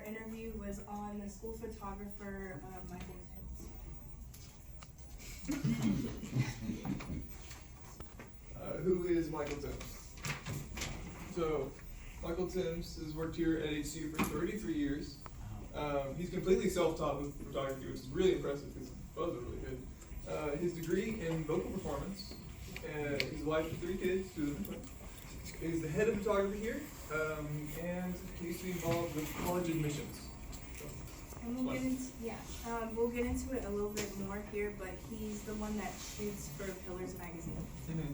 interview was on the school photographer, Michael Timms. Who is Michael Timms? So, Michael Timms has worked here at HCU for 33 years. He's completely self-taught with photography, which is really impressive because both are really good. His degree in vocal performance, he's a wife of 3 kids, 2 of them twins. He's the head of photography here, and he used to be involved with college admissions. And we'll get into it a little bit more here, but he's the one that shoots for Pillars magazine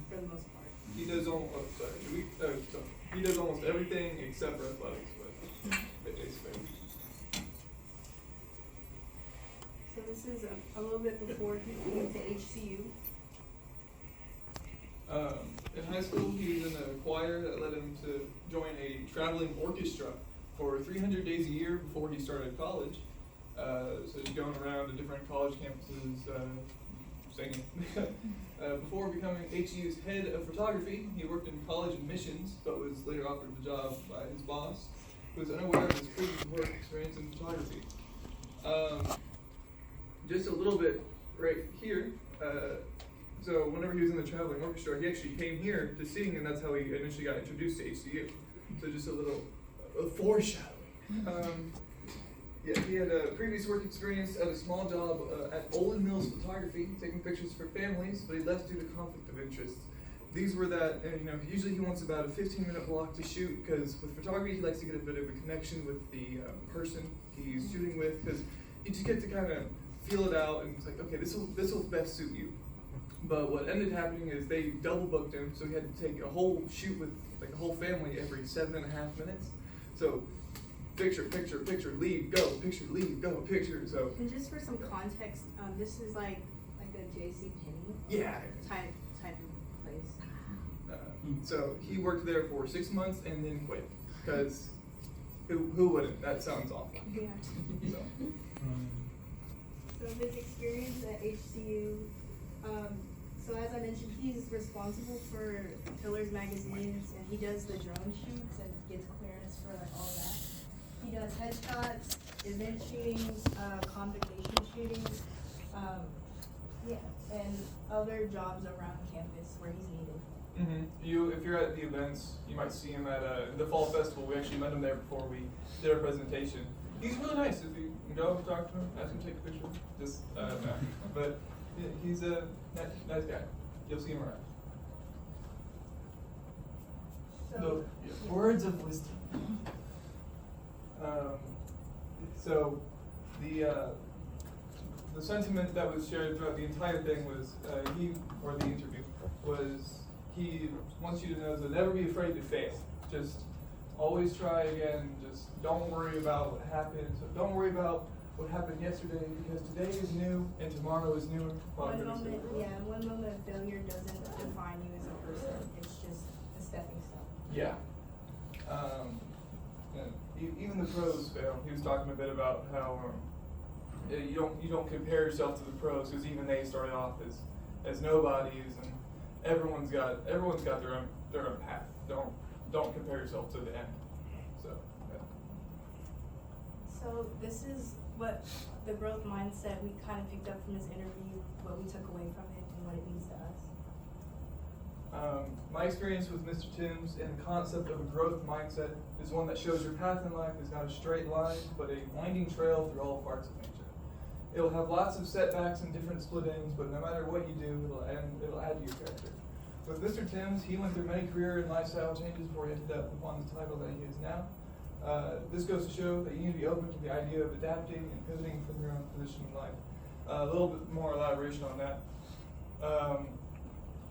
for the most part. He does he does almost everything except for athletics, but it's fair. So this is a little bit before he came to HCU. In high school, he was in a choir that led him to join a traveling orchestra for 300 days a year before he started college. So he's going around to different college campuses singing. Before becoming HCU's head of photography, he worked in college admissions, but was later offered the job by his boss, who was unaware of his previous work experience in photography. Just a little bit right here. So whenever he was in the traveling orchestra, he actually came here to sing, and that's how he initially got introduced to HCU. So just a little foreshadowing. He had a previous work experience at a small job at Olin Mills Photography, taking pictures for families, but he left due to conflict of interest. These were that, usually he wants about a 15-minute block to shoot, because with photography, he likes to get a bit of a connection with the person he's shooting with, because you just get to kind of feel it out, and it's like, okay, this will best suit you. But what ended happening is they double booked him, so he had to take a whole shoot with like a whole family every 7.5 minutes. So picture, leave, go, picture, leave, go, picture. So and just for some context, this is like a J.C. Penney type of place. So he worked there for 6 months and then quit, because who wouldn't? That sounds awful. Yeah. So his experience at HCU. So as I mentioned, he's responsible for Pillars magazines, and he does the drone shoots and gets clearance for like all that. He does headshots, event shootings, convocation shootings, and other jobs around campus where he's needed. If you're at the events, you might see him at the fall festival. We actually met him there before we did our presentation. He's really nice. If you can go talk to him, ask him to take a picture. Just no. But he's a nice guy. You'll see him around. So, Words of wisdom. So the sentiment that was shared throughout the entire thing was he wants you to know to never be afraid to fail. Just always try again. Just don't worry about what happened. So don't worry about what happened yesterday, because today is new and tomorrow is newer. one moment of failure doesn't define you as a person. It's just a stepping stone. Yeah. Even the pros fail. He was talking a bit about how you don't compare yourself to the pros, because even they started off as nobodies, and everyone's got their own path. Don't compare yourself to the end. So. Yeah. So this is what the growth mindset we kind of picked up from this interview, what we took away from it, and what it means to us. My experience with Mr. Timms and the concept of a growth mindset is one that shows your path in life is not a straight line, but a winding trail through all parts of nature. It'll have lots of setbacks and different split ends, but no matter what you do, it'll add to your character. With Mr. Timms, he went through many career and lifestyle changes before he ended up upon the title that he is now. This goes to show that you need to be open to the idea of adapting and pivoting from your own position in life. A little bit more elaboration on that.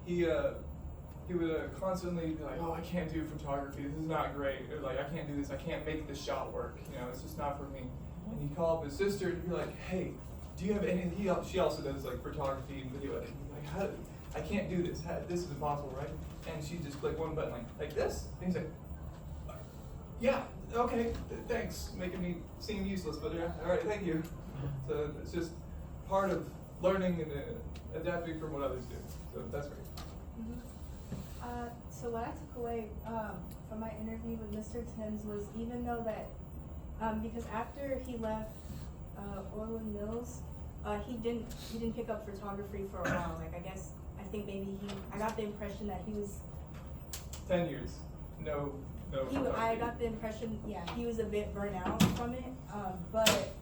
He would constantly be like, "Oh, I can't do photography. This is not great. Or like, I can't do this. I can't make this shot work. It's just not for me." And he'd call up his sister and be like, "Hey, do you have any?" She also does like photography and video editing. Like, I can't do this. This is impossible, right? And she'd just click one button like this. And he's like, "Yeah, okay, thanks," making me seem useless, but yeah, all right, thank you. So it's just part of learning and adapting from what others do. So that's great. So what I took away from my interview with Mr. Timms was, even though that Because after he left, Orland Mills, he didn't pick up photography for a while. Like, I think maybe I got the impression that he was. 10 years. No. I got the impression, yeah, he was a bit burnt out from it. But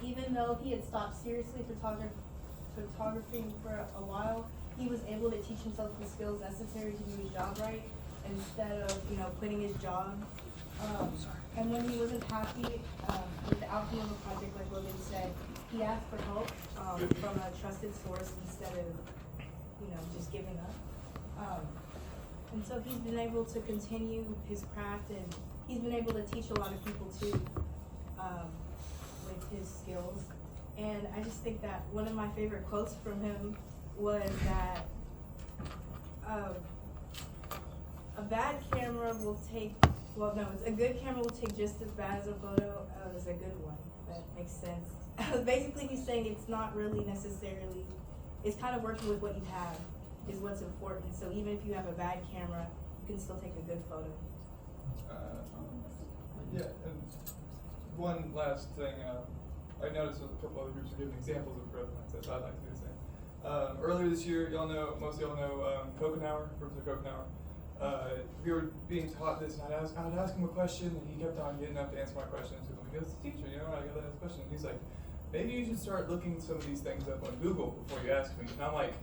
even though he had stopped seriously photographing for a while, he was able to teach himself the skills necessary to do his job right instead of, quitting his job. And when he wasn't happy with the outcome of the project, like Logan said, he asked for help from a trusted source instead of, just giving up. And so he's been able to continue his craft, and he's been able to teach a lot of people too with his skills. And I just think that one of my favorite quotes from him was that a bad camera will take, a good camera will take just as bad as a photo as a good one, if that makes sense. Basically, he's saying it's not really necessarily, it's kind of working with what you have is what's important. So even if you have a bad camera, you can still take a good photo. Yeah, and one last thing, I noticed a couple other groups are giving examples of growth mindset, so I'd like to do the same. Earlier this year, most of y'all know Kokenauer, Professor Kokenauer. We were being taught this, and I would ask him a question, and he kept on getting up to answer my questions. He goes, "Teacher, I gotta ask a question." And he's like, "Maybe you should start looking some of these things up on Google before you ask me." And I'm like,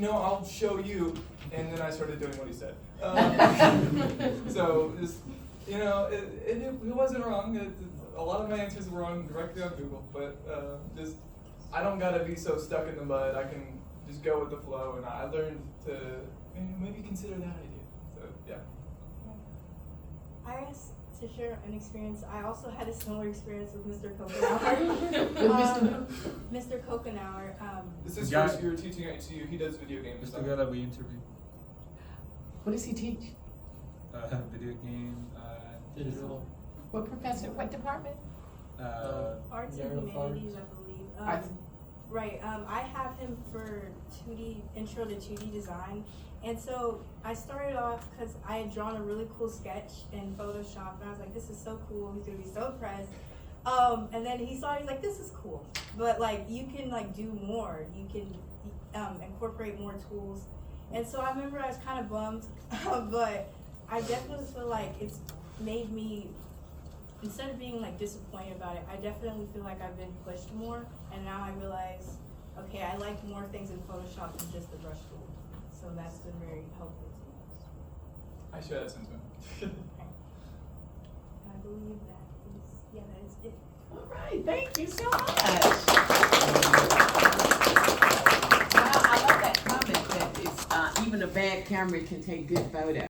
I'll show you. And then I started doing what he said. So just, it wasn't wrong. A lot of my answers were on directly on Google, but I don't gotta be so stuck in the mud. I can just go with the flow, and I learned to maybe consider that idea. So yeah. I guess to share an experience, I also had a similar experience with Mr. Kokenauer. Mr. Kokenauer. This is first year teaching at HCU. He does video games. It's the guy that we interviewed. What does he teach? Video game. Digital. What professor? What department? Arts and humanities, I believe. Arts. Right. I have him for intro to 2D design. And so I started off because I had drawn a really cool sketch in Photoshop, and I was like, this is so cool, he's gonna be so impressed. And then he saw it, he's like, this is cool, but like you can like do more, you can incorporate more tools. And so I remember I was kind of bummed, but I definitely feel like it's made me, instead of being like disappointed about it, I definitely feel like I've been pushed more, and now I realize, okay, I like more things in Photoshop than just the brush tool. So that's been very helpful to me. I share that sentiment. I believe that is it. All right, thank you so much. Well, I love that comment that it's even a bad camera can take good photos.